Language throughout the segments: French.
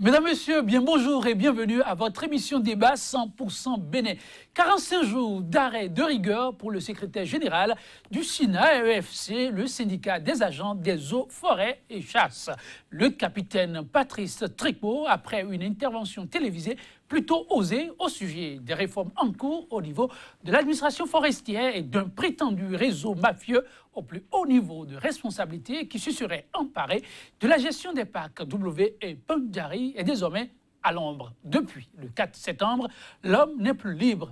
Mesdames, Messieurs, bien bonjour et bienvenue à votre émission débat 100% Bénin. 45 jours d'arrêt de rigueur pour le secrétaire général du SINA-EFC, le syndicat des agents des eaux, forêts et chasses. Le capitaine Patrice Tricot, après une intervention télévisée plutôt osée au sujet des réformes en cours au niveau de l'administration forestière et d'un prétendu réseau mafieux au plus haut niveau de responsabilité qui se serait emparé de la gestion des parcs W et Pandjari est désormais à l'ombre. Depuis le 4 septembre, l'homme n'est plus libre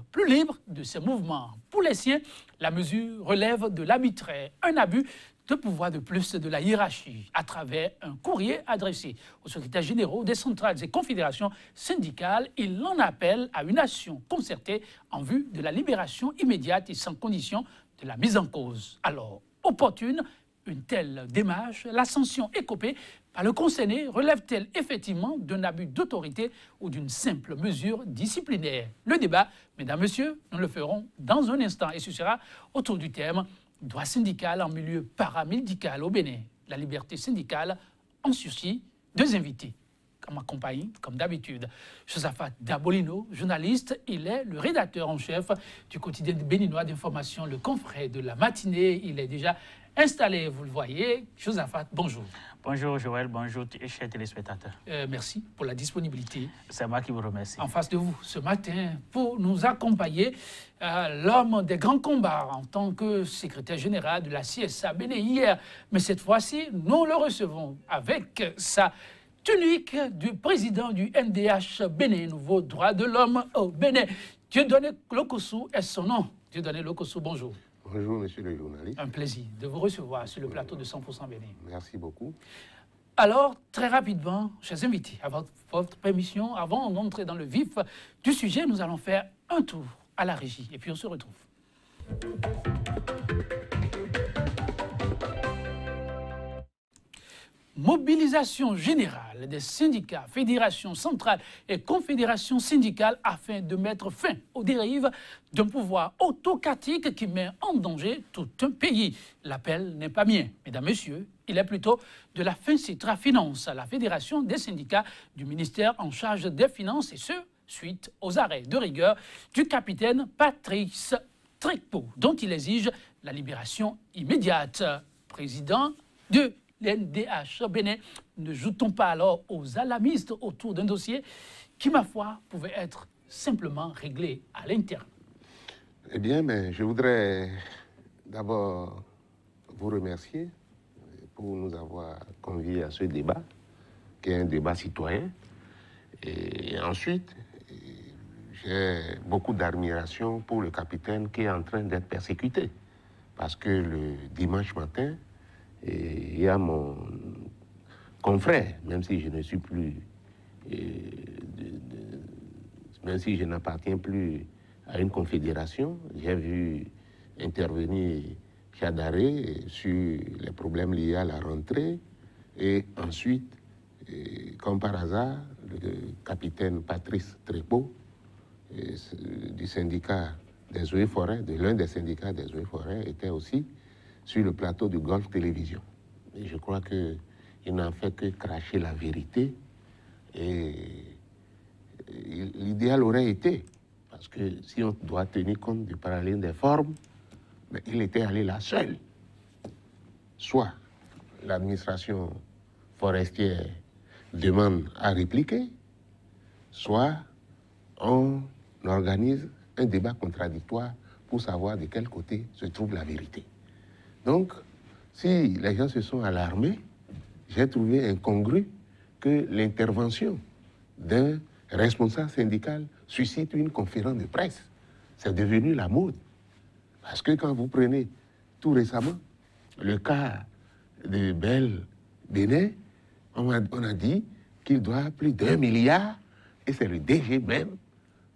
de ses mouvements. Pour les siens, la mesure relève de l'arbitraire, un abus de pouvoir de plus de la hiérarchie à travers un courrier adressé aux secrétaires généraux des centrales et confédérations syndicales. Il en appelle à une action concertée en vue de la libération immédiate et sans condition de la mise en cause. Alors, opportune une telle démarche, la sanction écopée par le concerné relève-t-elle effectivement d'un abus d'autorité ou d'une simple mesure disciplinaire? Le débat, mesdames, messieurs, nous le ferons dans un instant et ce sera autour du thème « Droit syndical en milieu paramédical au Bénin ». La liberté syndicale en sursis. Deux invités comme accompagné, comme d'habitude. Josaphat Dabolino, journaliste, il est le rédacteur en chef du quotidien béninois d'information, le confrère de la matinée. Il est déjà installé, vous le voyez. Josaphat, bonjour. Bonjour Joël, bonjour chers téléspectateurs. Merci pour la disponibilité. C'est moi qui vous remercie. En face de vous, ce matin, pour nous accompagner, l'homme des grands combats en tant que secrétaire général de la CSA Bénin hier. Mais cette fois-ci, nous le recevons avec sa tunique du président du NDH Bénin, nouveau droit de l'homme au Bénin. Dieudonné Lokossou est son nom. Dieudonné Lokossou, bonjour. Bonjour, monsieur le journaliste. Un plaisir de vous recevoir sur le plateau de 100% Bénin. Merci beaucoup. Alors, très rapidement, chers invités, à votre permission, avant d'entrer dans le vif du sujet, nous allons faire un tour à la régie et puis on se retrouve. Mobilisation générale des syndicats, fédérations centrales et confédérations syndicales afin de mettre fin aux dérives d'un pouvoir autocratique qui met en danger tout un pays. L'appel n'est pas mien, mesdames, messieurs, il est plutôt de la FINCITRA Finance, la fédération des syndicats du ministère en charge des Finances, et ce, suite aux arrêts de rigueur du capitaine Patrice Tricot, dont il exige la libération immédiate. Président de l'NDH Bénin, ne joue-t-on pas alors aux alarmistes autour d'un dossier qui, ma foi, pouvait être simplement réglé à l'interne? Eh bien, mais je voudrais d'abord vous remercier pour nous avoir conviés à ce débat, qui est un débat citoyen. Et ensuite, j'ai beaucoup d'admiration pour le capitaine qui est en train d'être persécuté. Parce que le dimanche matin, il y a mon confrère, même si je ne suis plus, même si je n'appartiens plus à une confédération, j'ai vu intervenir Chadaré sur les problèmes liés à la rentrée. Et ensuite, comme par hasard, le capitaine Patrice Tricot, du syndicat des eaux et forêts, de l'un des syndicats des eaux et forêts, était aussi sur le plateau du Golf Télévision. Et je crois qu'il n'en fait que cracher la vérité. Et l'idéal aurait été, parce que si on doit tenir compte du parallèle des formes, mais il était allé là seul. Soit l'administration forestière demande à répliquer, soit on organise un débat contradictoire pour savoir de quel côté se trouve la vérité. Donc, si les gens se sont alarmés, j'ai trouvé incongru que l'intervention d'un responsable syndical suscite une conférence de presse. C'est devenu la mode. Parce que quand vous prenez tout récemment le cas de Bell Bénin, on a dit qu'il doit plus d'1 milliard et c'est le DG même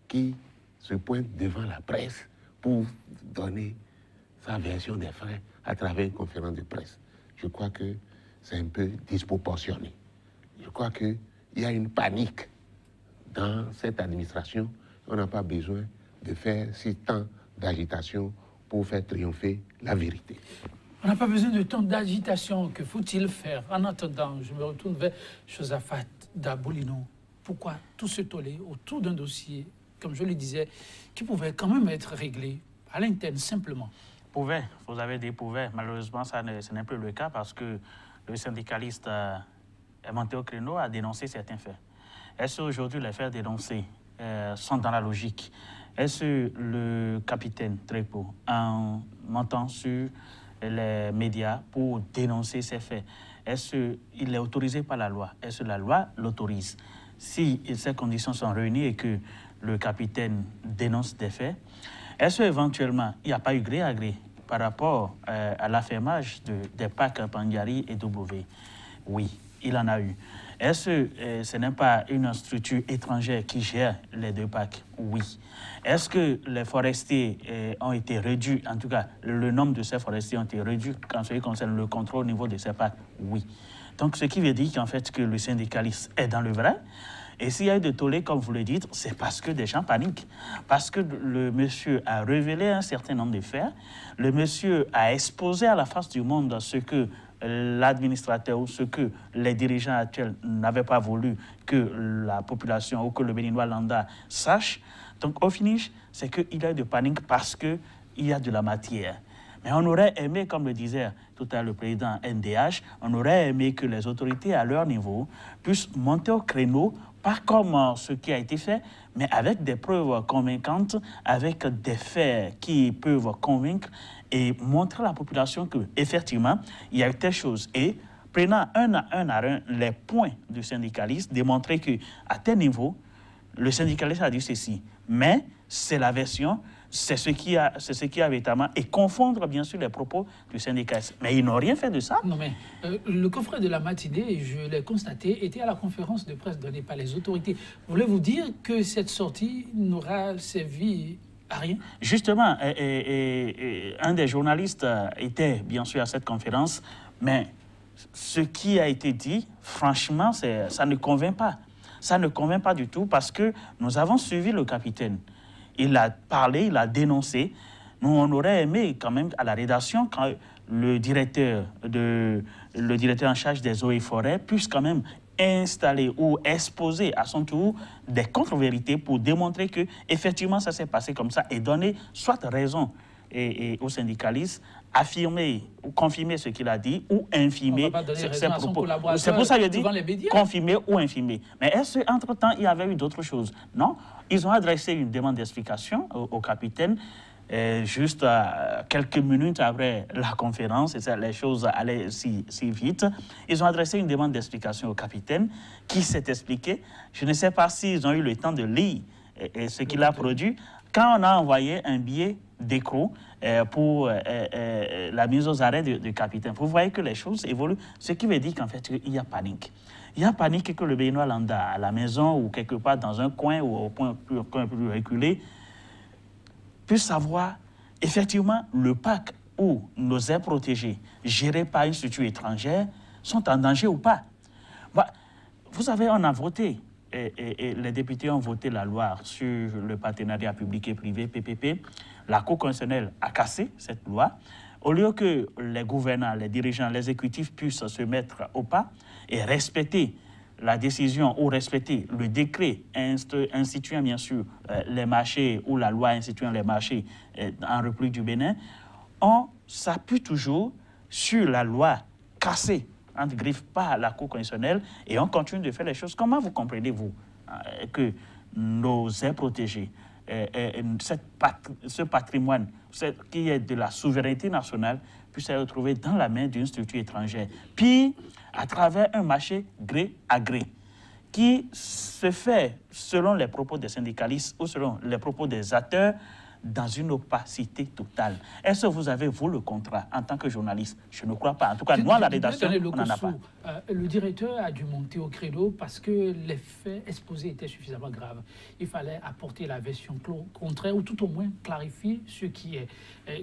qui se pointe devant la presse pour donner sa version des faits à travers une conférence de presse. Je crois que c'est un peu disproportionné. Je crois qu'il y a une panique dans cette administration. On n'a pas besoin de faire si tant d'agitation pour faire triompher la vérité. On n'a pas besoin de tant d'agitation. Que faut-il faire? En attendant, je me retourne vers Josaphat Dabolino. Pourquoi tout ce tollé autour d'un dossier, comme je le disais, qui pouvait quand même être réglé à l'interne simplement? Pouvait, vous avez dit pouvait. Malheureusement, ce n'est plus le cas parce que le syndicaliste est monté au créneau à dénoncer certains faits. Est-ce aujourd'hui les faits dénoncés sont dans la logique? Est-ce le capitaine Trépo, en montant sur les médias pour dénoncer ces faits, est-ce qu'il est autorisé par la loi? Est-ce que la loi l'autorise? Si ces conditions sont réunies et que le capitaine dénonce des faits, est-ce qu'éventuellement il n'y a pas eu gré à gré par rapport à l'affermage des packs Pandiari et W? Oui, il en a eu. Est-ce que ce n'est pas une structure étrangère qui gère les deux packs? Oui. Est-ce que les forestiers ont été réduits, en tout cas le nombre de ces forestiers ont été réduits en ce qui concerne le contrôle au niveau de ces packs? Oui. Donc ce qui veut dire qu'en fait que le syndicaliste est dans le vrai. Et s'il y a eu de tollé, comme vous le dites, c'est parce que des gens paniquent. Parce que le monsieur a révélé un certain nombre de faits. Le monsieur a exposé à la face du monde ce que l'administrateur ou ce que les dirigeants actuels n'avaient pas voulu que la population ou que le Béninois lambda sache. Donc, au finish, c'est qu'il y a eu de panique parce qu'il y a de la matière. Mais on aurait aimé, comme le disait tout à l'heure le président NDH, on aurait aimé que les autorités à leur niveau puissent monter au créneau, pas comme ce qui a été fait, mais avec des preuves convaincantes, avec des faits qui peuvent convaincre et montrer à la population qu'effectivement, il y a eu telle chose. Et prenant un à un les points du syndicaliste, démontrer qu'à tel niveau, le syndicaliste a dit ceci. Mais c'est la version, c'est ce qui a véritablement, et confondre bien sûr les propos du syndicaliste. Mais ils n'ont rien fait de ça. Non, mais le confrère de la matinée, je l'ai constaté, était à la conférence de presse donnée par les autorités. Voulez-vous dire que cette sortie n'aura servi à rien? Justement, un des journalistes était bien sûr à cette conférence, mais ce qui a été dit, franchement, ça ne convainc pas. Ça ne convainc pas du tout parce que nous avons suivi le capitaine. Il a parlé, il a dénoncé. Nous, on aurait aimé quand même à la rédaction, quand le directeur en charge des eaux et forêts puisse quand même installer ou exposer à son tour des contre-vérités pour démontrer que effectivement ça s'est passé comme ça et donner soit raison aux syndicalistes, affirmer ou confirmer ce qu'il a dit ou infirmer ses propos. C'est pour ça que je dis confirmer ou infirmer. Mais est-ce qu'entre-temps, il y avait eu d'autres choses? Non. Ils ont adressé une demande d'explication au capitaine juste quelques minutes après la conférence, et les choses allaient si vite. Ils ont adressé une demande d'explication au capitaine qui s'est expliqué. Je ne sais pas s'ils ont eu le temps de lire ce qu'il a produit. Quand on a envoyé un billet d'écrou pour la mise aux arrêts du capitaine, vous voyez que les choses évoluent, ce qui veut dire qu'en fait, il y a panique. Il y a panique que le Béninois lambda, à la maison ou quelque part dans un coin ou au point plus reculé, puisse savoir effectivement le pacte où nos aires protégées, gérées par une structure étrangère, sont en danger ou pas. Bah, vous savez, on a voté. Et les députés ont voté la loi sur le partenariat public et privé, PPP. La Cour constitutionnelle a cassé cette loi. Au lieu que les gouvernants, les dirigeants, les exécutifs puissent se mettre au pas et respecter la décision ou respecter le décret instituant bien sûr les marchés ou la loi instituant les marchés en République du Bénin, on s'appuie toujours sur la loi cassée entre griffes par la Cour constitutionnelle et on continue de faire les choses. Comment vous comprenez-vous que nos aires protégées, ce patrimoine qui est de la souveraineté nationale puisse être retrouvé dans la main d'une structure étrangère, puis à travers un marché gré à gré qui se fait selon les propos des syndicalistes ou selon les propos des acteurs dans une opacité totale. Est-ce que vous avez, vous, le contrat en tant que journaliste? Je ne crois pas. En tout cas, nous, à la rédaction, on n'en a pas. Le directeur a dû monter au créneau parce que les faits exposés étaient suffisamment graves. Il fallait apporter la version contraire ou tout au moins clarifier ce qui est.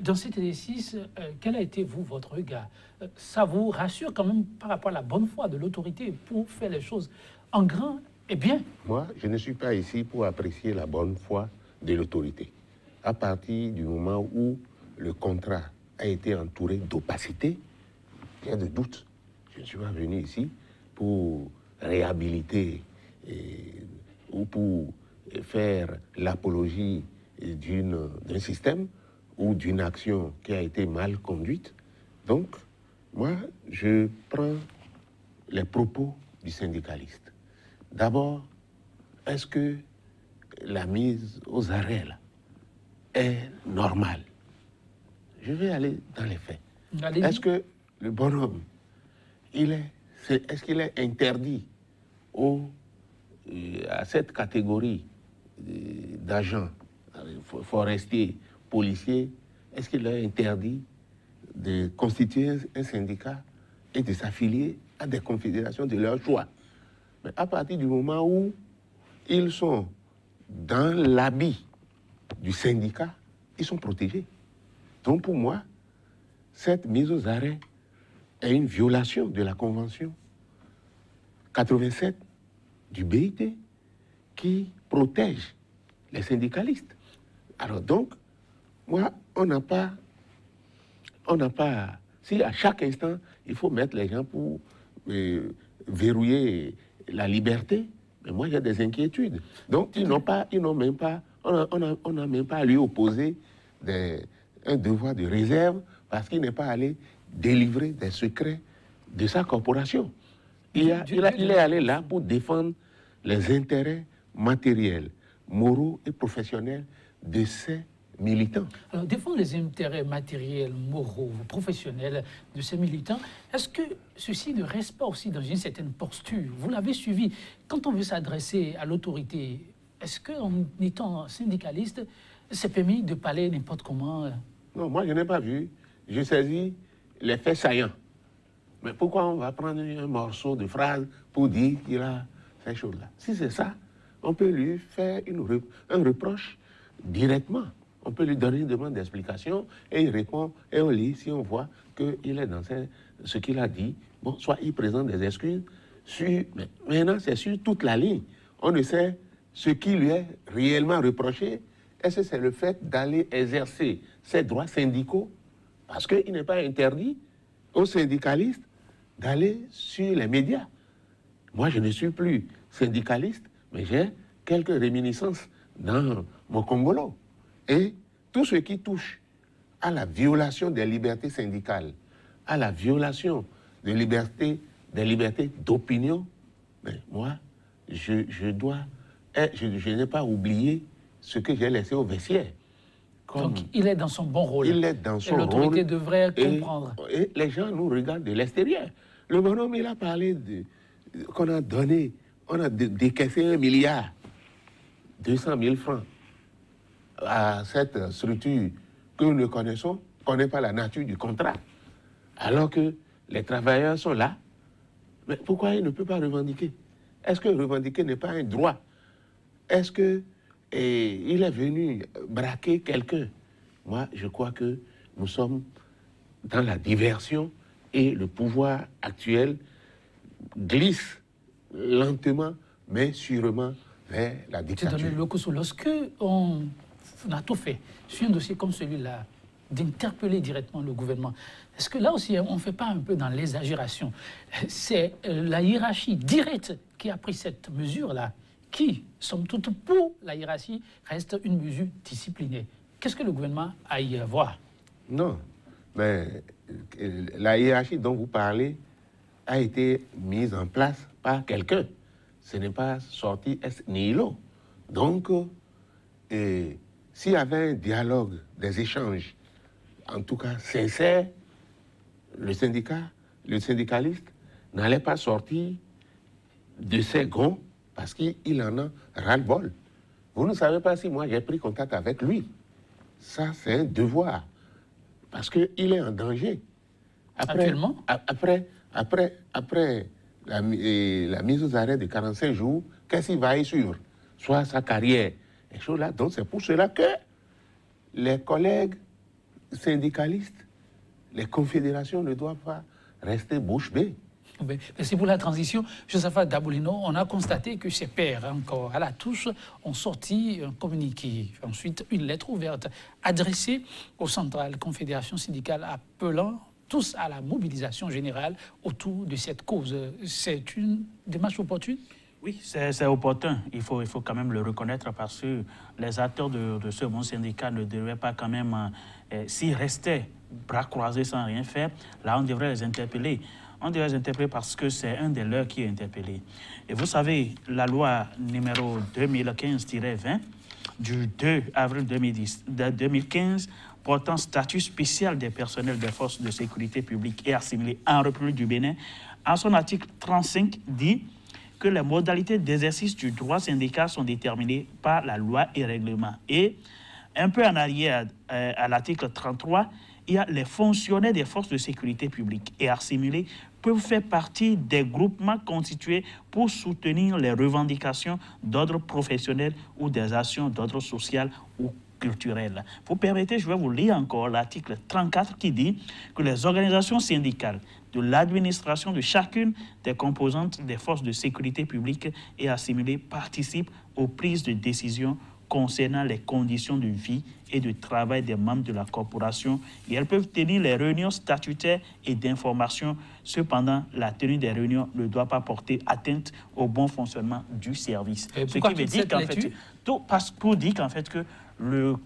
Dans cet exercice, quel a été, vous, votre regard? Ça vous rassure quand même par rapport à la bonne foi de l'autorité pour faire les choses en grand et bien? Moi, je ne suis pas ici pour apprécier la bonne foi de l'autorité. À partir du moment où le contrat a été entouré d'opacité, il y a de doutes. Je ne suis pas venu ici pour réhabiliter ou pour faire l'apologie d'un système ou d'une action qui a été mal conduite. Donc, moi, je prends les propos du syndicaliste. D'abord, est-ce que la mise aux arrêts là, est normale? Je vais aller dans les faits. Est-ce que le bonhomme, est-ce qu'il est interdit à cette catégorie d'agents forestiers, policiers, est-ce qu'il est interdit de constituer un syndicat et de s'affilier à des confédérations de leur choix? Mais à partir du moment où ils sont dans l'habit du syndicat, ils sont protégés. Donc pour moi, cette mise aux arrêts est une violation de la Convention 87 du BIT qui protège les syndicalistes. Alors donc, moi, on n'a pas, si à chaque instant, il faut mettre les gens pour verrouiller la liberté, mais moi, j'ai des inquiétudes. Donc, ils n'ont même pas, on n'a même pas à lui opposer un devoir de réserve parce qu'il n'est pas allé délivrer des secrets de sa corporation. Il est allé là pour défendre les intérêts matériels, moraux et professionnels de ces militants. Alors, défendre les intérêts matériels, moraux, professionnels de ces militants, est-ce que ceci ne reste pas aussi dans une certaine posture? Vous l'avez suivi. Quand on veut s'adresser à l'autorité, est-ce qu'en étant syndicaliste, c'est permis de parler n'importe comment? Non, moi je n'ai pas vu. Je saisis les faits saillants. Mais pourquoi on va prendre un morceau de phrase pour dire qu'il a ces choses-là? Si c'est ça, on peut lui faire un reproche directement. On peut lui donner une demande d'explication et il répond et on lit. Si on voit qu'il est dans ce qu'il a dit, bon, soit il présente des excuses. Mais maintenant, c'est sur toute la ligne. On ne sait ce qui lui est réellement reproché. Est-ce que c'est le fait d'aller exercer ses droits syndicaux? Parce qu'il n'est pas interdit aux syndicalistes d'aller sur les médias. Moi, je ne suis plus syndicaliste, mais j'ai quelques réminiscences dans mon Congolo. Et tout ce qui touche à la violation des libertés syndicales, à la violation des libertés d'opinion, mais moi, je n'ai pas oublié ce que j'ai laissé au vestiaire. Donc, il est dans son bon rôle. Il est dans son rôle. Et l'autorité devrait comprendre. Et les gens nous regardent de l'extérieur. Le bonhomme, il a parlé qu'on a donné, on a décaissé 1 milliard 200 000 francs à cette structure que nous ne connaissons, ne connaît pas la nature du contrat. Alors que les travailleurs sont là. Mais pourquoi il ne peut pas revendiquer? Est-ce que revendiquer n'est pas un droit? Est-ce que il est venu braquer quelqu'un? Moi, je crois que nous sommes dans la diversion et le pouvoir actuel glisse lentement, mais sûrement vers la dictature. Lorsque on a tout fait sur un dossier comme celui-là, d'interpeller directement le gouvernement, est-ce que là aussi, on ne fait pas un peu dans l'exagération? C'est la hiérarchie directe qui a pris cette mesure-là, qui, somme toute, pour la hiérarchie, reste une mesure disciplinée. Qu'est-ce que le gouvernement a à y voir? Non, mais la hiérarchie dont vous parlez a été mise en place par quelqu'un. Ce n'est pas sorti ex nihilo. Donc, s'il y avait un dialogue, des échanges, en tout cas sincères, le syndicaliste n'allait pas sortir de ses gonds parce qu'il en a ras-le-bol. Vous ne savez pas si moi j'ai pris contact avec lui. Ça, c'est un devoir. Parce qu'il est en danger. Actuellement? Après la mise aux arrêts de 45 jours, qu'est-ce qu'il va y suivre? Soit sa carrière. Et choses là. Donc c'est pour cela que les collègues syndicalistes, les confédérations ne doivent pas rester bouche bée. Merci pour la transition. Josaphat Daboulino, on a constaté que ses pairs, encore à la touche, ont sorti un communiqué, ensuite une lettre ouverte adressée aux centrales confédérations syndicales appelant tous à la mobilisation générale autour de cette cause. C'est une démarche opportune? Oui, c'est opportun. Il faut quand même le reconnaître parce que les acteurs de ce bon syndicat ne devaient pas quand même, s'ils restaient bras croisés sans rien faire, là on devrait les interpeller. On devrait les interpeller parce que c'est un des leurs qui est interpellé. Et vous savez, la loi numéro 2015-20 du 2 avril 2015 portant statut spécial des personnels des forces de sécurité publique et assimilés en République du Bénin, en son article 35 dit que les modalités d'exercice du droit syndical sont déterminées par la loi et règlement. Et un peu en arrière, à l'article 33, il y a les fonctionnaires des forces de sécurité publique et assimilés peuvent faire partie des groupements constitués pour soutenir les revendications d'ordre professionnel ou des actions d'ordre social ou culturel. Vous permettez, je vais vous lire encore l'article 34 qui dit que les organisations syndicales de l'administration de chacune des composantes des forces de sécurité publique et assimilées participent aux prises de décision concernant les conditions de vie et de travail des membres de la corporation et elles peuvent tenir les réunions statutaires et d'information. Cependant, la tenue des réunions ne doit pas porter atteinte au bon fonctionnement du service. Et ce qui veut dire qu'en fait, pour dire qu'en fait que le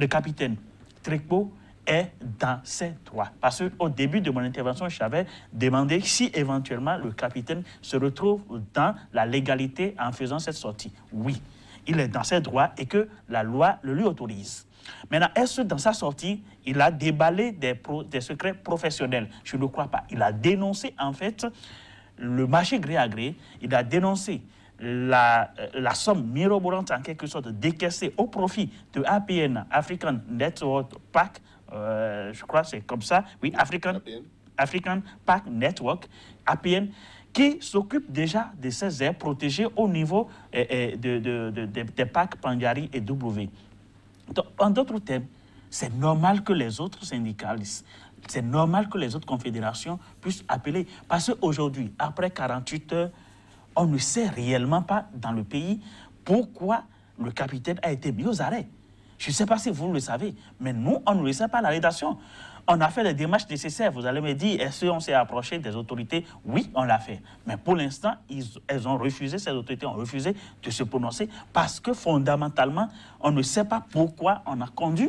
capitaine Trekpo est dans ses droits. Parce qu'au début de mon intervention, j'avais demandé si éventuellement le capitaine se retrouve dans la légalité en faisant cette sortie. Oui, il est dans ses droits et que la loi le lui autorise. Maintenant, est-ce que dans sa sortie, il a déballé des secrets professionnels? Je ne crois pas. Il a dénoncé en fait le marché gré à gré, il a dénoncé la somme mirobolante en quelque sorte décaissée au profit de APN, African Network Pack, je crois que c'est comme ça, oui, African Pack Network, APN, qui s'occupe déjà de ces aires protégées au niveau des packs Pangari et W. Donc, en d'autres termes, c'est normal que les autres syndicalistes, c'est normal que les autres confédérations puissent appeler. Parce qu'aujourd'hui, après 48 heures, on ne sait réellement pas dans le pays pourquoi le capitaine a été mis aux arrêts. Je ne sais pas si vous le savez, mais nous, on ne le sait pas à la rédaction. On a fait les démarches nécessaires. Vous allez me dire, est-ce qu'on s'est approché des autorités? Oui, on l'a fait. Mais pour l'instant, elles ont refusé, ces autorités ont refusé de se prononcer parce que fondamentalement, on ne sait pas pourquoi on a conduit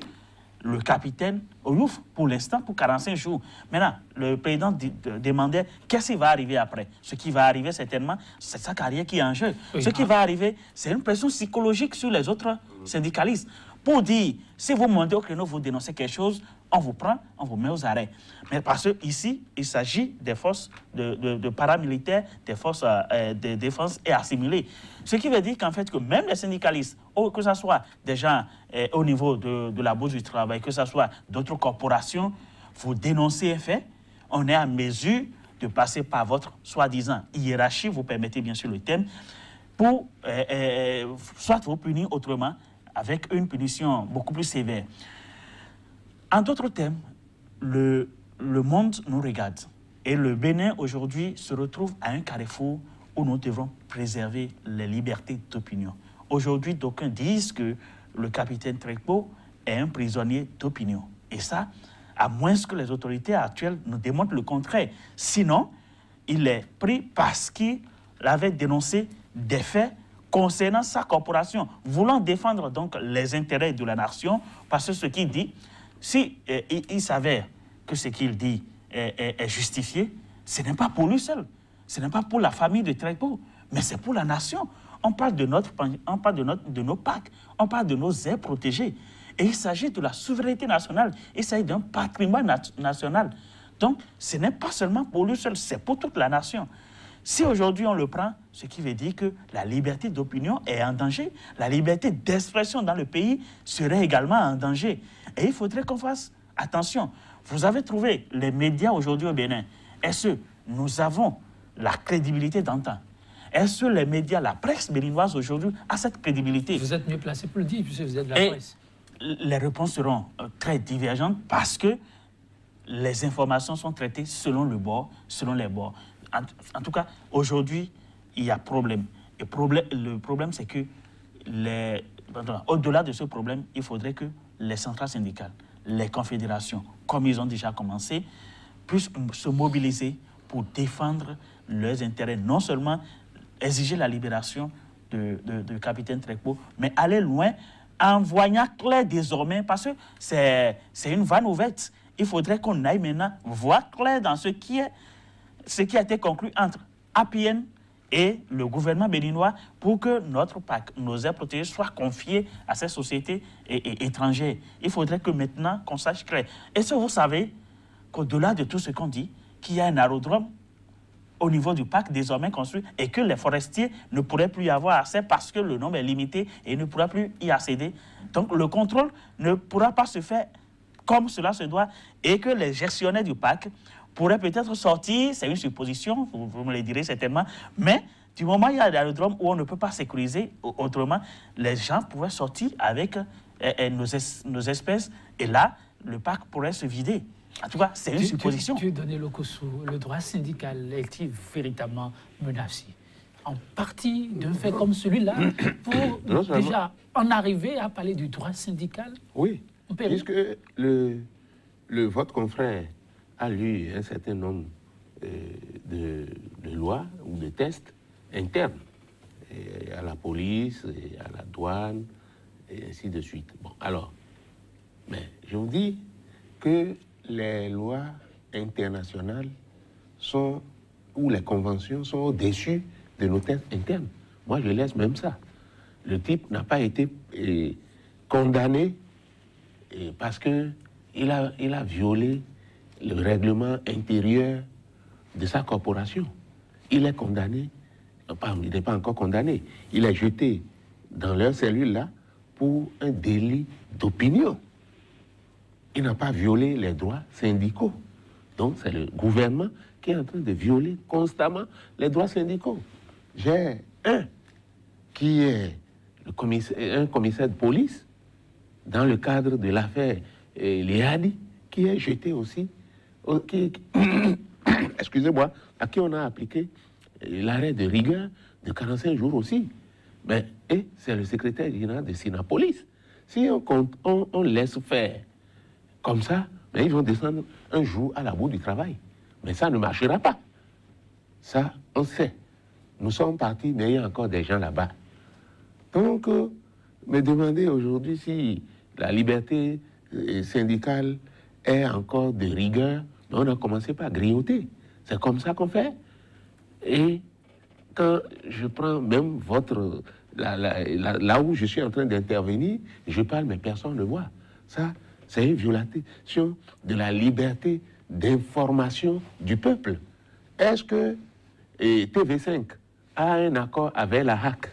le capitaine au Youf pour l'instant pour 45 jours. Maintenant, le président demandait qu'est-ce qui va arriver après. Ce qui va arriver certainement, c'est sa carrière qui est en jeu. Oui, ce qui va arriver, c'est une pression psychologique sur les autres syndicalistes. Pour dire, si vous montez au créneau, vous dénoncez quelque chose, on vous prend, on vous met aux arrêts. Mais parce qu'ici, il s'agit des forces de paramilitaires, des forces de défense et assimilées. Ce qui veut dire qu'en fait, que même les syndicalistes, que ce soit des gens au niveau de la Bourse du travail, que ce soit d'autres corporations, vous dénoncez un fait, on est à mesure de passer par votre soi-disant hiérarchie, vous permettez bien sûr le terme, pour soit vous punir autrement, avec une punition beaucoup plus sévère. En d'autres termes, le monde nous regarde. Et le Bénin, aujourd'hui, se retrouve à un carrefour où nous devons préserver les libertés d'opinion. Aujourd'hui, d'aucuns disent que le capitaine Trekpo est un prisonnier d'opinion. Et ça, à moins que les autorités actuelles nous démontrent le contraire. Sinon, il est pris parce qu'il avait dénoncé des faits concernant sa corporation, voulant défendre donc les intérêts de la nation, parce que ce qu'il dit, si il s'avère que ce qu'il dit est justifié, ce n'est pas pour lui seul, ce n'est pas pour la famille de Trekpo, mais c'est pour la nation. On parle de nos packs, on parle de nos aires protégées. Et il s'agit de la souveraineté nationale, il s'agit d'un patrimoine national. Donc, ce n'est pas seulement pour lui seul, c'est pour toute la nation. Si aujourd'hui on le prend, ce qui veut dire que la liberté d'opinion est en danger, la liberté d'expression dans le pays serait également en danger. Et il faudrait qu'on fasse attention. Vous avez trouvé les médias aujourd'hui au Bénin. Est-ce que nous avons la crédibilité d'antan? Est-ce que les médias, la presse béninoise aujourd'hui a cette crédibilité? Vous êtes mieux placé pour le dire, puisque vous êtes de la presse. Les réponses seront très divergentes parce que les informations sont traitées selon le bord, selon les bords. En tout cas, aujourd'hui, il y a problème. Et le problème, c'est que, au-delà de ce problème, il faudrait que les centrales syndicales, les confédérations, comme ils ont déjà commencé, puissent se mobiliser pour défendre leurs intérêts, non seulement exiger la libération de capitaine Trekpo, mais aller loin en voyant clair désormais, parce que c'est une vanne ouverte. Il faudrait qu'on aille maintenant voir clair dans ce qui a été conclu entre APN et le gouvernement béninois pour que notre PAC, nos aires protégées, soient confiées à ces sociétés étrangères. Il faudrait que maintenant qu'on sache clair. Est-ce que vous savez qu'au-delà de tout ce qu'on dit, qu'il y a un aérodrome au niveau du parc désormais construit et que les forestiers ne pourraient plus y avoir accès parce que le nombre est limité et ne pourra plus y accéder. Donc le contrôle ne pourra pas se faire comme cela se doit et que les gestionnaires du parc pourraient peut-être sortir, c'est une supposition, vous me le direz certainement, mais du moment où il y a un aérodrome où on ne peut pas sécuriser autrement, les gens pourraient sortir avec nos espèces et là, le parc pourrait se vider. En tout cas, c'est une supposition. Tu donnais le coup sous le droit syndical est-il véritablement menacé? En partie d'un fait comme celui-là, pour déjà en arriver à parler du droit syndical? Oui, puisque votre confrère a lu un certain nombre de lois ou de tests internes à la police, et à la douane, et ainsi de suite. Bon, alors, mais je vous dis que les lois internationales ou les conventions sont au-dessus de nos tests internes. Moi, je laisse même ça. Le type n'a pas été condamné parce qu'il a violé le règlement intérieur de sa corporation. Il est condamné, il n'est pas encore condamné, il est jeté dans leur cellule là pour un délit d'opinion. Il n'a pas violé les droits syndicaux. Donc c'est le gouvernement qui est en train de violer constamment les droits syndicaux. J'ai un qui est un commissaire de police dans le cadre de l'affaire Léadi, qui est jeté aussi, excusez-moi, à qui on a appliqué l'arrêt de rigueur de 45 jours aussi. Et c'est le secrétaire général de Sinapolis. Si on laisse faire comme ça, mais ils vont descendre un jour à la bout du travail. Mais ça ne marchera pas. Ça, on sait. Nous sommes partis, mais il y a encore des gens là-bas. Donc, me demander aujourd'hui si la liberté syndicale est encore de rigueur, on a commencé par grignoter. C'est comme ça qu'on fait. Et quand je prends même là où je suis en train d'intervenir, je parle, mais personne ne voit. Ça, c'est une violation de la liberté d'information du peuple. Est-ce que TV5 a un accord avec la HAC?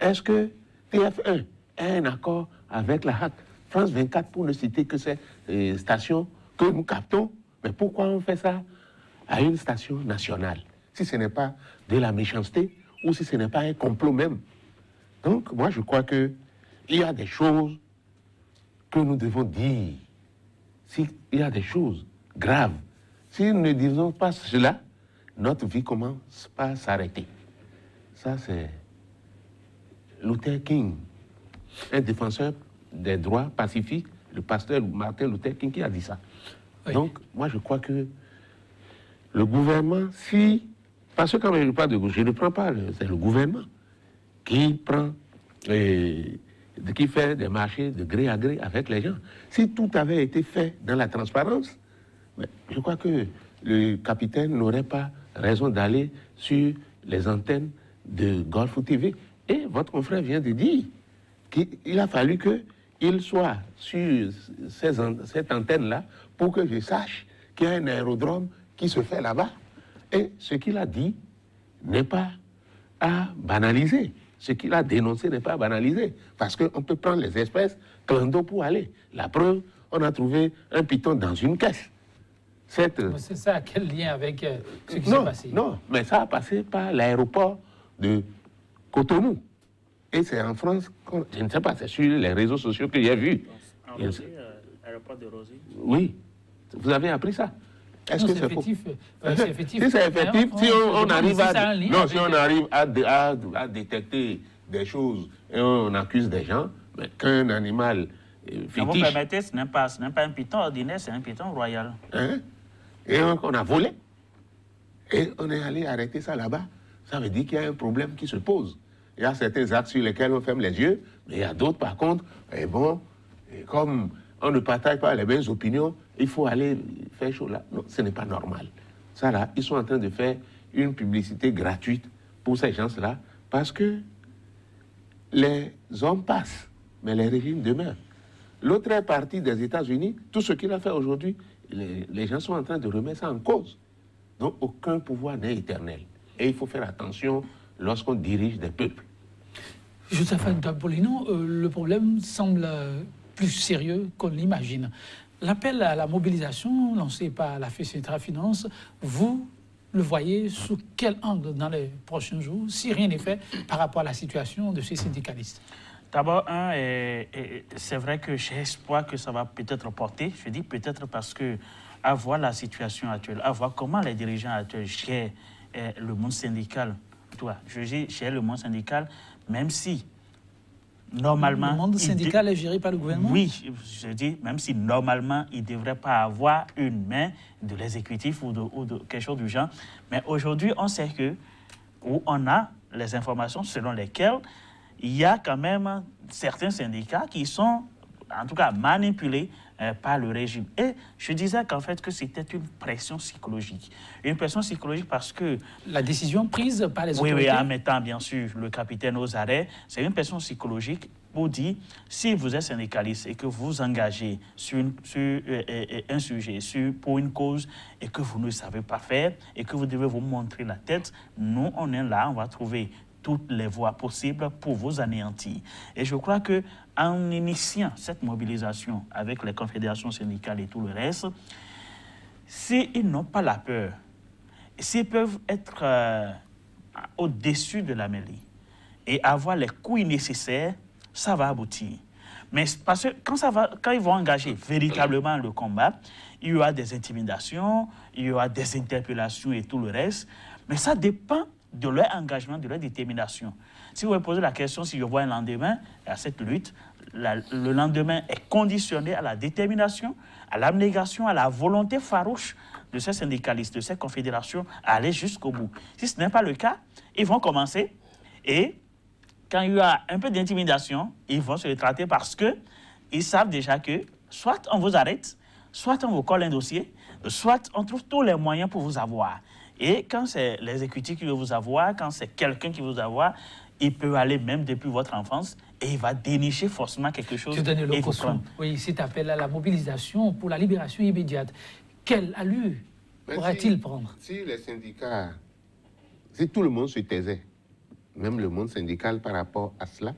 Est-ce que TF1 a un accord avec la HAC? France 24, pour ne citer que ces stations que nous captons, mais pourquoi on fait ça à une station nationale? Si ce n'est pas de la méchanceté ou si ce n'est pas un complot même. Donc, moi, je crois qu'il y a des choses que nous devons dire. S'il y a des choses graves, si nous ne disons pas cela, notre vie commence par s'arrêter. Ça, c'est Luther King, un défenseur des droits pacifiques, le pasteur Martin Luther King qui a dit ça. Oui. Donc, moi, je crois que le gouvernement, parce que quand je parle de gouvernement, je ne prends pas, c'est le gouvernement qui prend, qui fait des marchés de gré à gré avec les gens. Si tout avait été fait dans la transparence, je crois que le capitaine n'aurait pas raison d'aller sur les antennes de Golf TV. Et votre confrère vient de dire qu'il a fallu qu'il soit sur cette antenne-là pour que je sache qu'il y a un aérodrome qui se fait là-bas. Et ce qu'il a dit n'est pas à banaliser. Ce qu'il a dénoncé n'est pas à banaliser. Parce qu'on peut prendre les espèces clando pour aller. La preuve, on a trouvé un python dans une caisse. C'est ça, quel lien avec ce qui s'est passé? Non, mais ça a passé par l'aéroport de Cotonou. Et c'est en France, je ne sais pas, c'est sur les réseaux sociaux que j'ai vu. L'aéroport de Rosy. Oui, vous avez appris ça? Est-ce que c'est effectif? C'est effectif. Si c'est effectif, si on arrive à détecter des choses et on accuse des gens, mais qu'un animal fétiche... Vous permettez, ce n'est pas un python ordinaire, c'est un python royal. Hein? Et on a volé. Et on est allé arrêter ça là-bas. ça veut dire qu'il y a un problème qui se pose. Il y a certains actes sur lesquels on ferme les yeux, mais il y a d'autres, par contre, et bon, et comme on ne partage pas les mêmes opinions, il faut aller faire chaud là. Non, ce n'est pas normal. Ça là, ils sont en train de faire une publicité gratuite pour ces gens-là, parce que les hommes passent, mais les régimes demeurent. L'autre partie des États-Unis, tout ce qu'il a fait aujourd'hui, les gens sont en train de remettre ça en cause. Donc aucun pouvoir n'est éternel. Et il faut faire attention lorsqu'on dirige des peuples. Joseph Apolino, le problème semble plus sérieux qu'on l'imagine. L'appel à la mobilisation lancé par la Centrale Finance, vous le voyez sous quel angle dans les prochains jours, si rien n'est fait par rapport à la situation de ces syndicalistes? D'abord, c'est vrai que j'ai espoir que ça va peut-être porter. Je dis peut-être parce que, à voir la situation actuelle, à voir comment les dirigeants actuels gèrent le monde syndical. Je dis gèrent le monde syndical, même si, normalement... Le monde syndical est géré par le gouvernement? Oui, je dis, même si, normalement, il ne devrait pas avoir une main de l'exécutif ou de quelque chose du genre. Mais aujourd'hui, on sait que, où on a les informations selon lesquelles il y a quand même certains syndicats qui sont, en tout cas, manipulés par le régime. Et je disais qu'en fait, que c'était une pression psychologique. Une pression psychologique parce que... La décision prise par les autorités? Oui, en mettant, bien sûr, le capitaine aux arrêts, c'est une pression psychologique pour dire, si vous êtes syndicaliste et que vous vous engagez sur un sujet, pour une cause, et que vous ne savez pas faire, et que vous devez vous montrer la tête, nous, on est là, on va trouver toutes les voies possibles pour vous anéantir. Et je crois qu'en initiant cette mobilisation avec les confédérations syndicales et tout le reste, s'ils n'ont pas la peur, s'ils peuvent être au-dessus de la mêlée et avoir les couilles nécessaires, ça va aboutir. Mais parce que quand ils vont engager véritablement le combat, il y aura des intimidations, il y aura des interpellations et tout le reste, mais ça dépend de leur engagement, de leur détermination. Si vous me posez la question, si je vois un lendemain à cette lutte, le lendemain est conditionné à la détermination, à l'abnégation, à la volonté farouche de ces syndicalistes, de ces confédérations, à aller jusqu'au bout. Si ce n'est pas le cas, ils vont commencer et quand il y a un peu d'intimidation, ils vont se rétracter parce qu'ils savent déjà que soit on vous arrête, soit on vous colle un dossier, soit on trouve tous les moyens pour vous avoir. Et quand c'est l'exécutif qui veut vous avoir, quand c'est quelqu'un qui veut vous avoir, il peut aller même depuis votre enfance et il va dénicher forcément quelque chose et vous prendre. Oui, cet appel à la mobilisation pour la libération immédiate, quelle allure pourra-t-il prendre? Si les syndicats, si tout le monde se taisait, même le monde syndical par rapport à cela,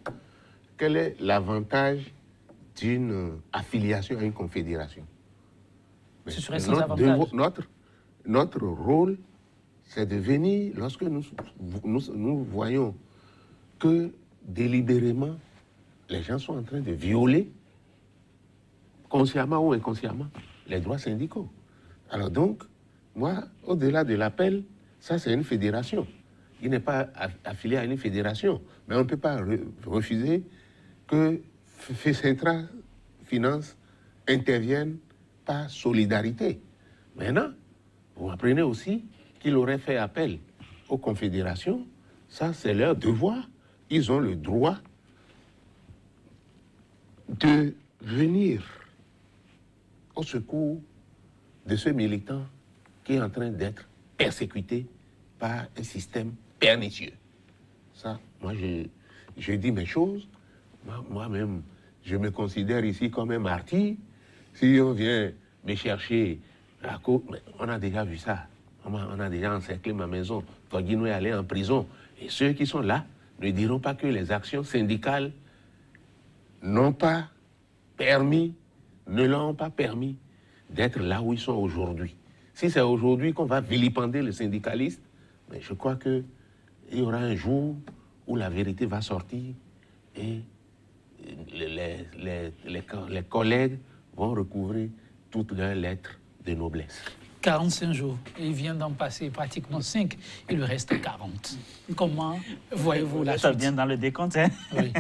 quel est l'avantage d'une affiliation à une confédération? Ce serait sans avantage. Notre rôle, c'est de venir, lorsque nous voyons que délibérément, les gens sont en train de violer, consciemment ou inconsciemment, les droits syndicaux. Alors donc, moi, au-delà de l'appel, ça c'est une fédération. Il n'est pas affilié à une fédération, mais on ne peut pas refuser que Centrale Finance intervienne par solidarité. Maintenant, vous apprenez aussi qu'il aurait fait appel aux confédérations. Ça, c'est leur devoir. Ils ont le droit de venir au secours de ce militant qui est en train d'être persécuté par un système pernicieux. Ça, moi, je dis mes choses. Moi-même, je me considère ici comme un martyr. Si on vient me chercher à côte, on a déjà vu ça. On a déjà encerclé ma maison. Tordino est allé en prison. Et ceux qui sont là ne diront pas que les actions syndicales n'ont pas permis, ne leur ont pas permis d'être là où ils sont aujourd'hui. Si c'est aujourd'hui qu'on va vilipender le syndicaliste, mais je crois qu'il y aura un jour où la vérité va sortir et les collègues vont recouvrer toutes leurs lettres de noblesse. 45 jours, il vient d'en passer pratiquement 5, il lui reste 40. Comment voyez-vous la suite? Ça vient dans le décompte, hein? Oui.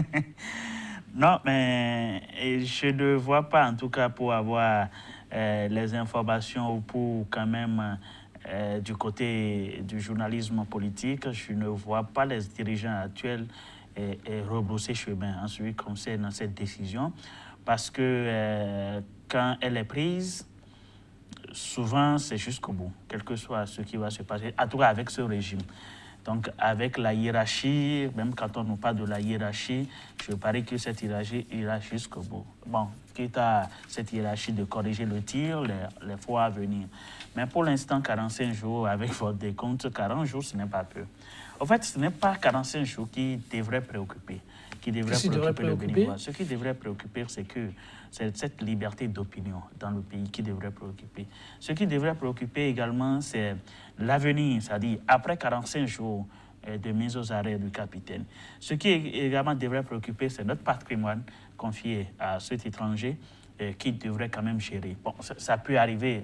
Non, mais je ne vois pas, en tout cas, pour avoir les informations ou pour quand même du côté du journalisme politique, je ne vois pas les dirigeants actuels rebrousser chemin en ce qui concerne cette décision, parce que quand elle est prise, souvent c'est jusqu'au bout, quel que soit ce qui va se passer, en tout cas avec ce régime. Donc avec la hiérarchie, même quand on nous parle de la hiérarchie, je parie que cette hiérarchie ira jusqu'au bout. Bon, quitte à cette hiérarchie de corriger le tir les fois à venir. Mais pour l'instant, 45 jours avec votre décompte, 40 jours, ce n'est pas peu. En fait, ce n'est pas 45 jours qui devraient préoccuper, le Béninois. Ce qui devrait préoccuper, c'est que c'est cette liberté d'opinion dans le pays qui devrait préoccuper. Ce qui devrait préoccuper également, c'est l'avenir, c'est-à-dire après 45 jours de mise aux arrêts du capitaine. Ce qui également devrait préoccuper, c'est notre patrimoine confié à cet étranger qui devrait quand même gérer. Bon, ça peut arriver,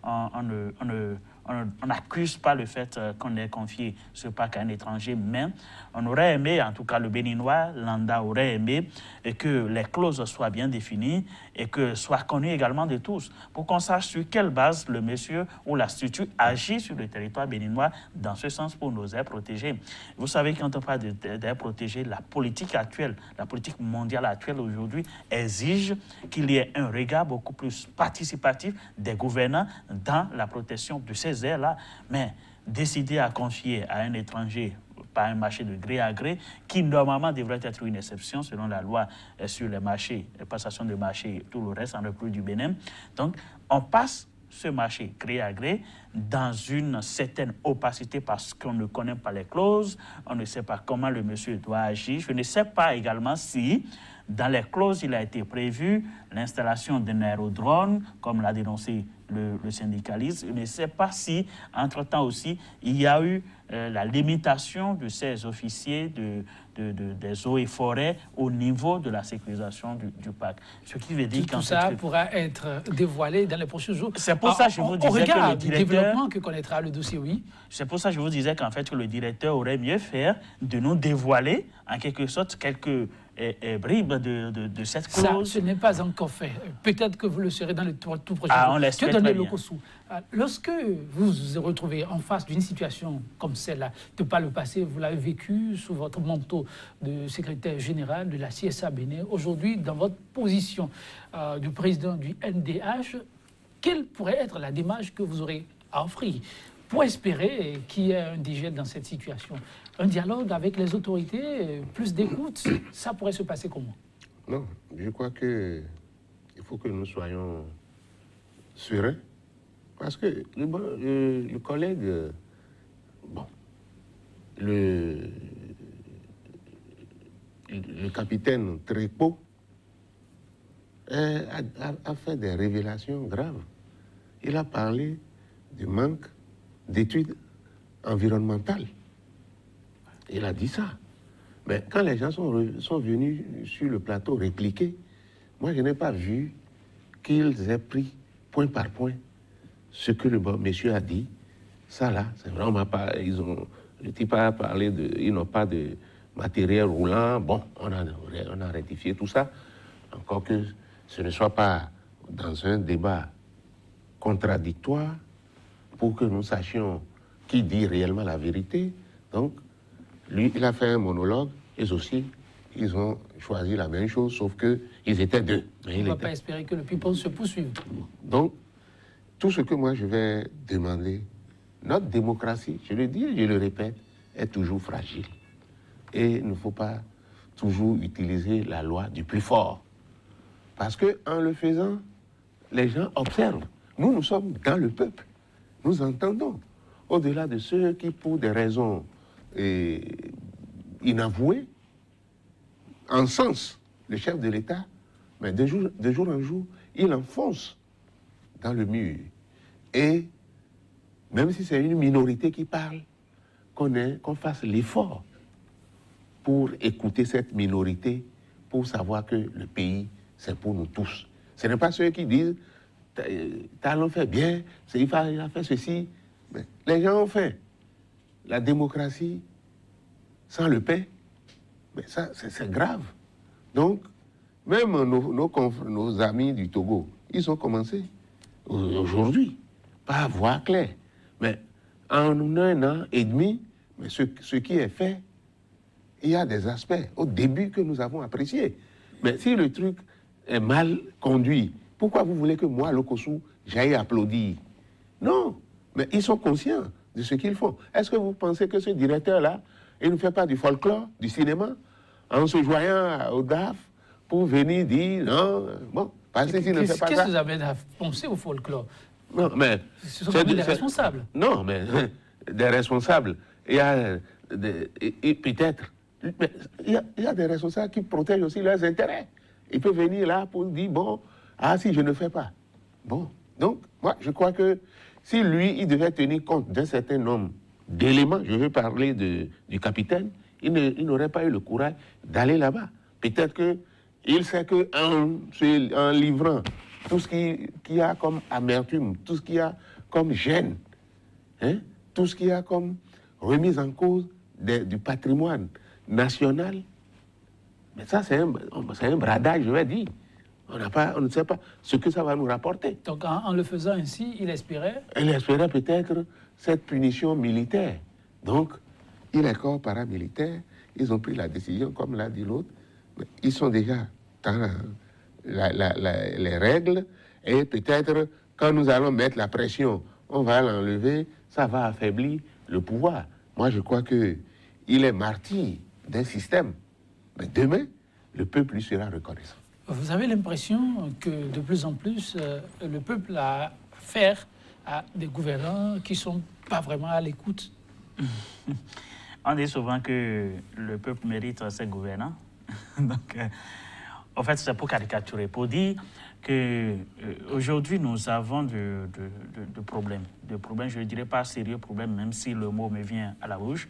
on n'accuse pas le fait qu'on ait confié ce parc à un étranger, mais on aurait aimé, en tout cas le Béninois, Landa aurait aimé que les clauses soient bien définies et que soient connues également de tous, pour qu'on sache sur quelle base le monsieur ou la structure agit sur le territoire béninois, dans ce sens pour nos aires protégées. Vous savez, quand on parle d'aires protégées, la politique actuelle, la politique mondiale actuelle aujourd'hui exige qu'il y ait un regard beaucoup plus participatif des gouvernants dans la protection de ces aires-là. Mais décider à confier à un étranger par un marché de gré à gré, qui normalement devrait être une exception selon la loi sur les marchés, les passations de marché, tout le reste en République du Bénin. Donc, on passe ce marché gré à gré dans une certaine opacité parce qu'on ne connaît pas les clauses, on ne sait pas comment le monsieur doit agir. Je ne sais pas également si, dans les clauses, il a été prévu l'installation d'un aérodrome, comme l'a dénoncé le syndicaliste. Je ne sais pas si, entre-temps aussi, il y a eu la limitation de ces officiers des eaux et forêts au niveau de la sécurisation du parc. Ce qui veut dire tout ça pourra être dévoilé dans les prochains jours. C'est pour ça que je vous disais que le directeur... développement que connaîtra le dossier, oui. C'est pour ça que je vous disais qu'en fait, que le directeur aurait mieux fait de nous dévoiler, en quelque sorte, quelques bribes de cette clause. Ça, ce n'est pas encore fait. Peut-être que vous le serez dans le tout prochain jour. On l'espère très bien. Lorsque vous vous retrouvez en face d'une situation comme celle-là, de par le passé, vous l'avez vécu sous votre manteau de secrétaire général de la CSA Bénin, aujourd'hui, dans votre position du président du NDH, quelle pourrait être la démarche que vous aurez à offrir pour espérer qu'il y ait un dégel dans cette situation? Un dialogue avec les autorités, plus d'écoute, ça pourrait se passer comment? Non, je crois qu'il faut que nous soyons sereins. Parce que le collègue, bon, le capitaine Trépo a fait des révélations graves. Il a parlé du manque d'études environnementales. Il a dit ça. Mais quand les gens sont venus sur le plateau répliquer, moi je n'ai pas vu qu'ils aient pris point par point ce que le monsieur a dit. Ça là, c'est vraiment pas... le type a parlé ils n'ont pas de matériel roulant. Bon, on a rectifié tout ça. Encore que ce ne soit pas dans un débat contradictoire pour que nous sachions qui dit réellement la vérité. Donc, lui, il a fait un monologue, et aussi, ils ont choisi la même chose, sauf qu'ils étaient deux. On ne va pas espérer que le people se poursuive. Donc, tout ce que moi je vais demander, notre démocratie, je le dis et je le répète, est toujours fragile. Et il ne faut pas toujours utiliser la loi du plus fort. Parce qu'en le faisant, les gens observent. Nous sommes dans le peuple. Nous entendons. Au-delà de ceux qui, pour des raisons inavouées, encensent le chef de l'État, mais de jour en jour, il enfonce dans le mur. Et même si c'est une minorité qui parle, qu'on fasse l'effort pour écouter cette minorité, pour savoir que le pays, c'est pour nous tous. Ce n'est pas ceux qui disent « Talon fait bien, il a fait ceci ». Mais les gens ont fait. La démocratie, sans le paix, mais ça, c'est grave. Donc, même nos amis du Togo, ils ont commencé aujourd'hui. pas voir clair. Mais en 1 an et demi, mais ce qui est fait, il y a des aspects au début que nous avons appréciés. Mais si le truc est mal conduit, pourquoi vous voulez que moi, Lokossou, j'aille applaudir? Non, mais ils sont conscients de ce qu'ils font. Est-ce que vous pensez que ce directeur-là, il ne fait pas du folklore, du cinéma, en se joignant au DAF pour venir dire non, bon, parce qu'il ne fait pas ça. Qu'est-ce que vous avez à penser au folklore? Non, mais... Ce sont des responsables. Non, mais des responsables, il y a et peut-être, il y a des responsables qui protègent aussi leurs intérêts. Il peut venir là pour dire, bon, ah si je ne fais pas. Bon, donc, moi, je crois que si lui, il devait tenir compte d'un certain nombre d'éléments, je veux parler du capitaine, il n'aurait pas eu le courage d'aller là-bas. Peut-être qu'il sait qu'en livrant tout ce qu'il y a comme amertume, tout ce qu'il y a comme gêne, hein, tout ce qu'il y a comme remise en cause du patrimoine national, mais ça, c'est un bradage, je vais dire. On ne sait pas ce que ça va nous rapporter. Donc, en le faisant ainsi, il espérait? Il espérait peut-être cette punition militaire. Donc, les corps paramilitaires, ils ont pris la décision, comme l'a dit l'autre, ils sont déjà dans les règles, et peut-être quand nous allons mettre la pression, on va l'enlever, ça va affaiblir le pouvoir. Moi, je crois qu'il est martyr d'un système. Mais demain, le peuple lui sera reconnaissant. Vous avez l'impression que de plus en plus, le peuple a affaire à des gouvernants qui ne sont pas vraiment à l'écoute? On dit souvent que le peuple mérite ses gouvernants. Donc, en fait, c'est pour caricaturer, pour dire qu'aujourd'hui, nous avons de problèmes. De problèmes, je ne dirais pas sérieux problèmes, même si le mot me vient à la bouche.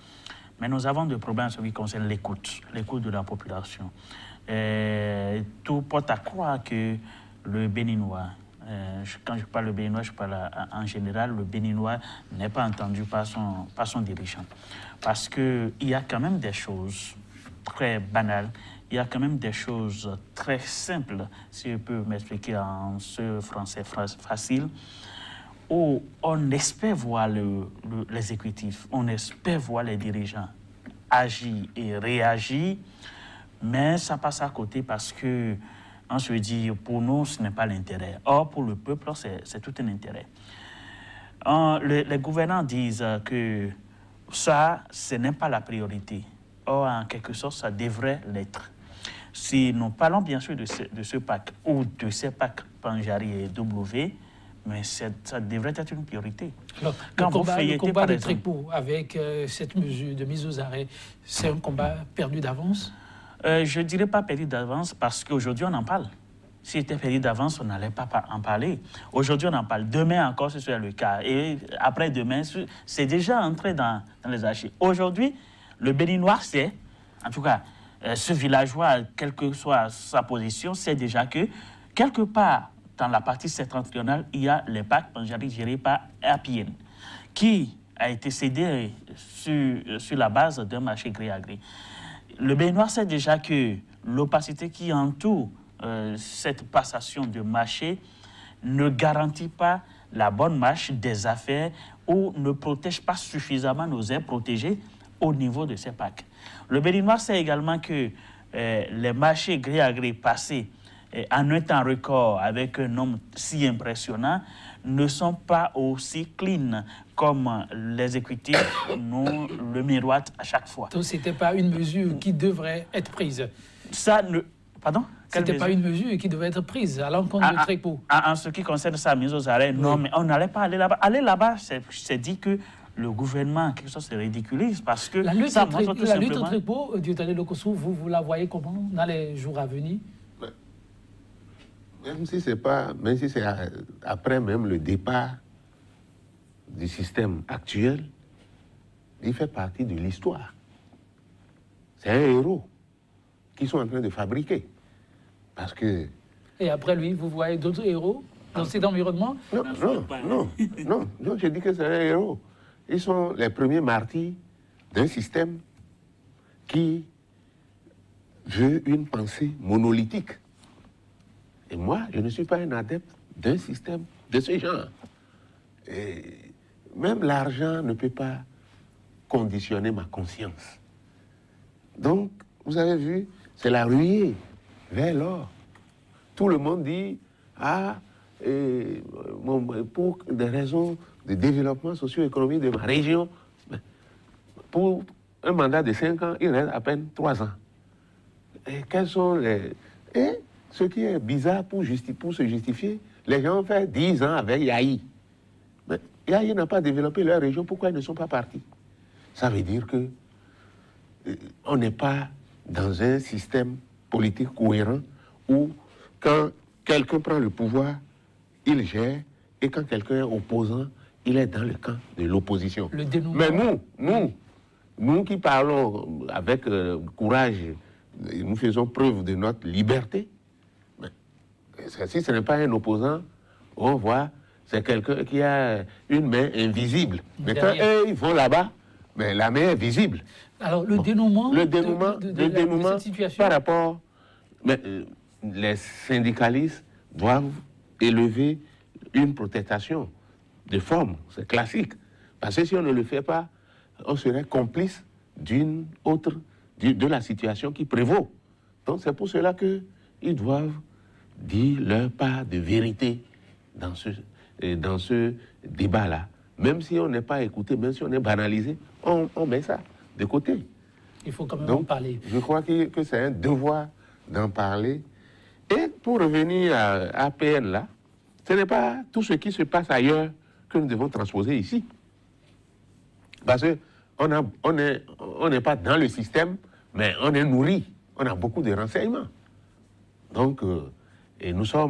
Mais nous avons des problèmes en ce qui concerne l'écoute de la population. Tout porte à croire que le Béninois, quand je parle de Béninois, je parle en général, le Béninois n'est pas entendu par son dirigeant. Parce qu'il y a quand même des choses très banales, il y a quand même des choses très simples, si je peux m'expliquer en ce français facile, où on espère voir l'exécutif, on espère voir les dirigeants agir et réagir, mais ça passe à côté parce que on se dit, pour nous, ce n'est pas l'intérêt. Or, pour le peuple, c'est tout un intérêt. Les gouvernants disent que ça, ce n'est pas la priorité. Or, en quelque sorte, ça devrait l'être. Si nous parlons bien sûr de ce PAC ou de ces PAC Pandjari et W, mais ça devrait être une priorité. Alors, le combat de Tricpo avec cette mesure de mise aux arrêts, c'est un combat perdu d'avance? Je ne dirais pas perdu d'avance parce qu'aujourd'hui, on en parle. Si c'était perdu d'avance, on n'allait pas en parler. Aujourd'hui, on en parle. Demain encore, ce sera le cas. Et après-demain, c'est déjà entré dans les archives. Aujourd'hui, le Béninois sait, en tout cas, ce villageois, quelle que soit sa position, sait déjà que, quelque part, dans la partie septentrionale, il y a les PAC Pandjari gérés par APN, qui a été cédé sur la base d'un marché gré à gré. Le Béninois sait déjà que l'opacité qui entoure cette passation de marché ne garantit pas la bonne marche des affaires ou ne protège pas suffisamment nos aires protégées au niveau de ces PAC. Le Béninois sait également que les marchés gré à gré passés en un temps record avec un nombre si impressionnant ne sont pas aussi clean comme l'exécutif nous le miroite à chaque fois. Donc ce n'était pas une mesure qui devrait être prise? Ça ne... Pardon? Ce n'était pas une mesure qui devait être prise à l'encontre de Tricpo? En ce qui concerne sa mise aux arrêts, non, mais on n'allait pas aller là-bas. Aller là-bas, c'est dit que le gouvernement, en quelque sorte, se ridiculise parce que la lutte ça montre tout simplement... La lutte au Tricpo, Dieudonné Lokossou, vous la voyez comment dans les jours à venir? Même si c'est après même le départ du système actuel, il fait partie de l'histoire. C'est un héros qu'ils sont en train de fabriquer. Parce que... Et après lui, vous voyez d'autres héros dans cet environnement? Non, je dis que c'est un héros. Ils sont les premiers martyrs d'un système qui veut une pensée monolithique. Et moi, je ne suis pas un adepte d'un système de ce genre. même l'argent ne peut pas conditionner ma conscience. Donc, vous avez vu, c'est la ruée vers l'or. Tout le monde dit, pour des raisons de développement socio-économique de ma région, pour un mandat de 5 ans, il reste à peine 3 ans. Et quels sont les... Et ce qui est bizarre pour se justifier, les gens ont fait 10 ans avec Yahi. Mais Yahi n'a pas développé leur région, pourquoi ils ne sont pas partis? Ça veut dire que on n'est pas dans un système politique cohérent où quand quelqu'un prend le pouvoir, il gère, et quand quelqu'un est opposant, il est dans le camp de l'opposition. Mais nous qui parlons avec courage, nous faisons preuve de notre liberté, mais si ce n'est pas un opposant, on voit, c'est quelqu'un qui a une main invisible. Mais quand eux, ils vont là-bas, mais la main est visible. Alors, le dénouement de cette situation par rapport... Mais, les syndicalistes doivent élever une protestation de forme, c'est classique. Parce que si on ne le fait pas, on serait complice de la situation qui prévaut. Donc c'est pour cela qu'ils doivent dire leur part de vérité dans ce débat-là. Même si on n'est pas écouté, même si on est banalisé, on met ça de côté. Il faut quand même en parler. Je crois que c'est un devoir d'en parler. Et pour revenir à APN là, ce n'est pas tout ce qui se passe ailleurs que nous devons transposer ici. Parce qu'on n'est pas dans le système, mais on est nourri. On a beaucoup de renseignements. Donc,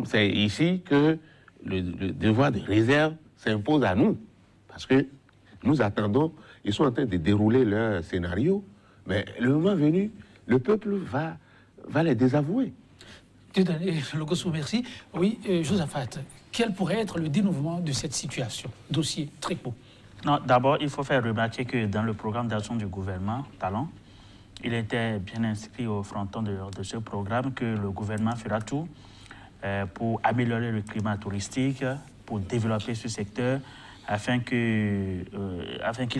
c'est ici que le devoir de réserve s'impose à nous. Parce que nous attendons, ils sont en train de dérouler leur scénario, mais le moment venu, le peuple va les désavouer. Merci. Oui, Josaphat, quel pourrait être le dénouement de cette situation? Dossier très beau. Non, d'abord, il faut faire remarquer que dans le programme d'action du gouvernement, Talon, il était bien inscrit au fronton de ce programme que le gouvernement fera tout pour améliorer le climat touristique, pour développer ce secteur, afin qu'il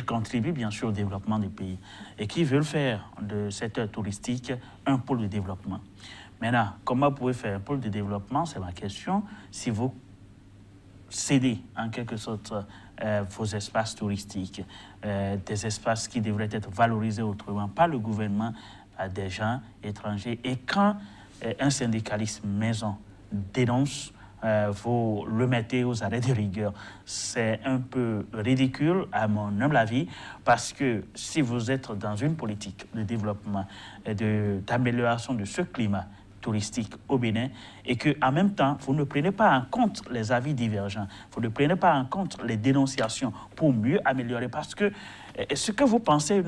contribue bien sûr au développement du pays. Et qui veut faire de secteur touristique un pôle de développement. Maintenant, comment vous pouvez faire un pôle de développement? C'est ma question. Si vous cédez en quelque sorte vos espaces touristiques, des espaces qui devraient être valorisés autrement par le gouvernement à des gens étrangers, et quand un syndicaliste maison dénonce, vous le mettez aux arrêts de rigueur. C'est un peu ridicule, à mon humble avis, parce que si vous êtes dans une politique de développement, d'amélioration de ce climat touristique au Bénin, et qu'en même temps, vous ne prenez pas en compte les avis divergents, vous ne prenez pas en compte les dénonciations pour mieux améliorer, parce que ce que vous pensez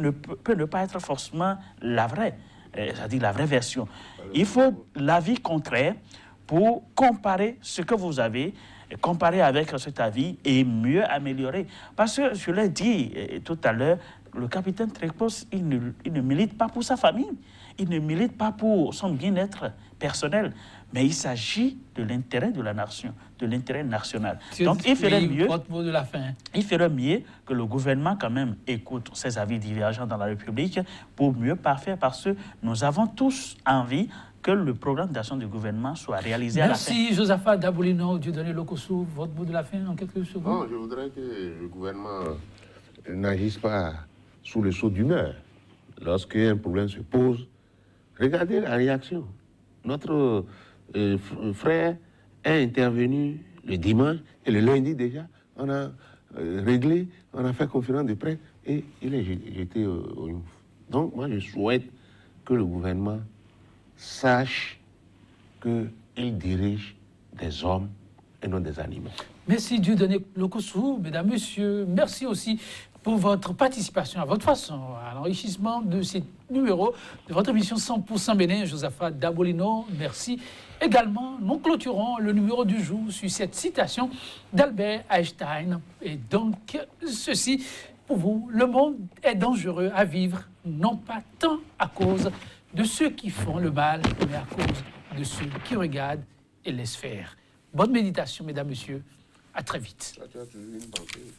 peut ne pas être forcément la vraie, c'est-à-dire la vraie version. Il faut l'avis contraire pour comparer ce que vous avez, comparer avec cet avis et mieux améliorer. Parce que, je l'ai dit tout à l'heure, le capitaine Trépos, il ne milite pas pour sa famille, il ne milite pas pour son bien-être personnel, mais il s'agit de l'intérêt de la nation, de l'intérêt national. Donc il ferait mieux, il ferait mieux que le gouvernement quand même écoute ses avis divergents dans la République pour mieux parfaire, parce que nous avons tous envie que le programme d'action du gouvernement soit réalisé à la fin. Merci, Josaphat Daboulino, Dieudonné Lokossou. Votre mot de la fin en quelques secondes. Non, je voudrais que le gouvernement n'agisse pas sous le sceau d'humeur. Lorsqu'un problème se pose, regardez la réaction. Notre frère est intervenu le dimanche et le lundi déjà, on a réglé, on a fait conférence de presse et il est jeté au Youf. Donc moi je souhaite que le gouvernement sache qu'il dirige des hommes et non des animaux. Merci Dieudonné Lokossou, mesdames, messieurs. Merci aussi pour votre participation à votre façon à l'enrichissement de ces numéros de votre émission 100% Bénin. Josaphat Daboulino, merci. Également, nous clôturons le numéro du jour sur cette citation d'Albert Einstein. Et donc, ceci, pour vous, le monde est dangereux à vivre, non pas tant à cause de ceux qui font le mal, mais à cause de ceux qui regardent et laissent faire. Bonne méditation, mesdames, messieurs. À très vite. Tu as toujours une pensée.